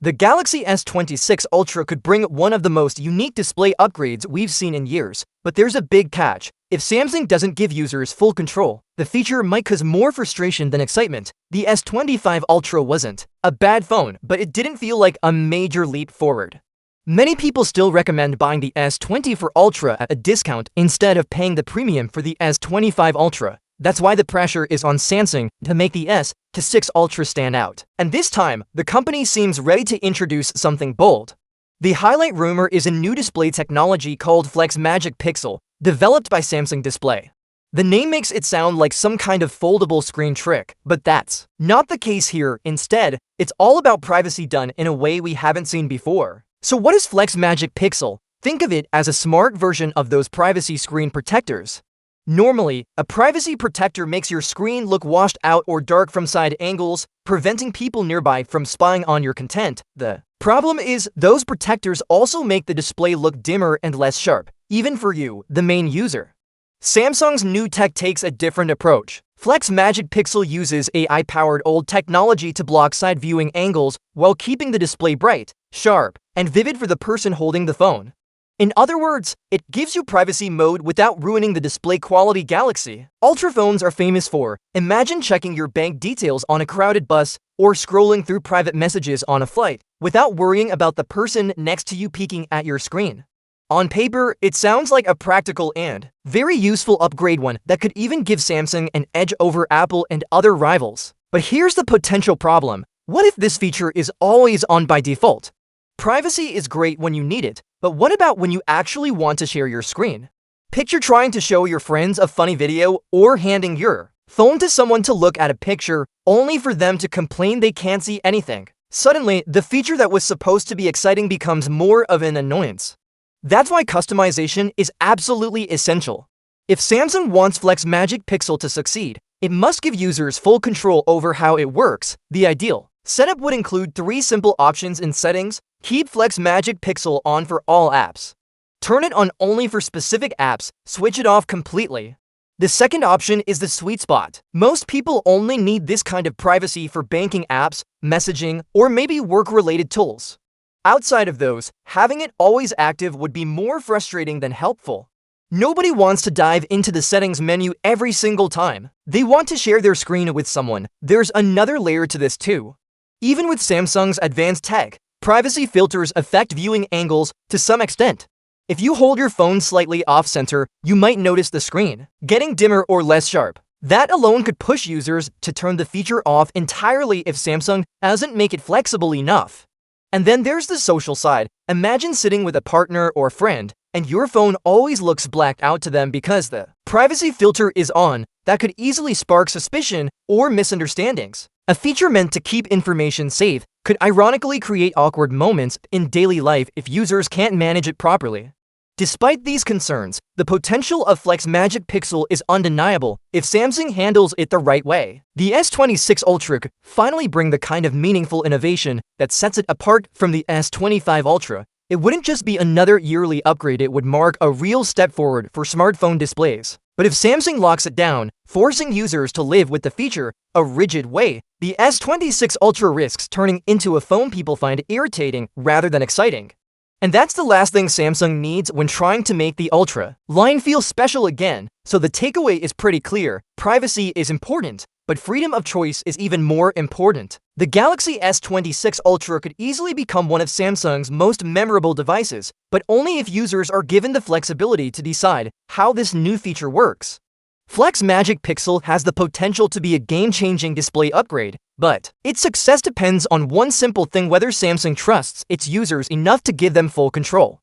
The Galaxy S26 Ultra could bring one of the most unique display upgrades we've seen in years, but there's a big catch. If Samsung doesn't give users full control, the feature might cause more frustration than excitement. The S25 Ultra wasn't a bad phone, but it didn't feel like a major leap forward. Many people still recommend buying the S24 Ultra at a discount instead of paying the premium for the S25 Ultra. That's why the pressure is on Samsung to make the S26 Ultra stand out. And this time, the company seems ready to introduce something bold. The highlight rumor is a new display technology called Flex Magic Pixel, developed by Samsung Display. The name makes it sound like some kind of foldable screen trick, but that's not the case here. Instead, it's all about privacy done in a way we haven't seen before. So what is Flex Magic Pixel? Think of it as a smart version of those privacy screen protectors. Normally, a privacy protector makes your screen look washed out or dark from side angles, preventing people nearby from spying on your content. The problem is, those protectors also make the display look dimmer and less sharp, even for you, the main user. Samsung's new tech takes a different approach. Flex Magic Pixel uses AI-powered old technology to block side viewing angles while keeping the display bright, sharp, and vivid for the person holding the phone. In other words, it gives you privacy mode without ruining the display quality. Galaxy Ultra phones are famous for. Imagine checking your bank details on a crowded bus or scrolling through private messages on a flight without worrying about the person next to you peeking at your screen. On paper, it sounds like a practical and very useful upgrade, one that could even give Samsung an edge over Apple and other rivals. But here's the potential problem. What if this feature is always on by default? Privacy is great when you need it, but what about when you actually want to share your screen? Picture trying to show your friends a funny video or handing your phone to someone to look at a picture only for them to complain they can't see anything. Suddenly, the feature that was supposed to be exciting becomes more of an annoyance. That's why customization is absolutely essential. If Samsung wants Flex Magic Pixel to succeed, it must give users full control over how it works. The ideal setup would include 3 simple options in settings. Keep Flex Magic Pixel on for all apps. Turn it on only for specific apps. Switch it off completely. The second option is the sweet spot. Most people only need this kind of privacy for banking apps, messaging, or maybe work-related tools. Outside of those, having it always active would be more frustrating than helpful. Nobody wants to dive into the settings menu every single time they want to share their screen with someone. There's another layer to this too. Even with Samsung's advanced tech, privacy filters affect viewing angles to some extent. If you hold your phone slightly off-center, you might notice the screen getting dimmer or less sharp. That alone could push users to turn the feature off entirely if Samsung doesn't make it flexible enough. And then there's the social side. Imagine sitting with a partner or friend, and your phone always looks blacked out to them because the privacy filter is on. That could easily spark suspicion or misunderstandings. A feature meant to keep information safe could ironically create awkward moments in daily life if users can't manage it properly. Despite these concerns, the potential of Flex Magic Pixel is undeniable if Samsung handles it the right way. The S26 Ultra could finally bring the kind of meaningful innovation that sets it apart from the S25 Ultra. It wouldn't just be another yearly upgrade, it would mark a real step forward for smartphone displays. But if Samsung locks it down, forcing users to live with the feature a rigid way, the S26 Ultra risks turning into a phone people find irritating rather than exciting. And that's the last thing Samsung needs when trying to make the Ultra line feel special again. So the takeaway is pretty clear. Privacy is important, but freedom of choice is even more important. The Galaxy S26 Ultra could easily become one of Samsung's most memorable devices, but only if users are given the flexibility to decide how this new feature works. Flex Magic Pixel has the potential to be a game-changing display upgrade, but its success depends on one simple thing: whether Samsung trusts its users enough to give them full control.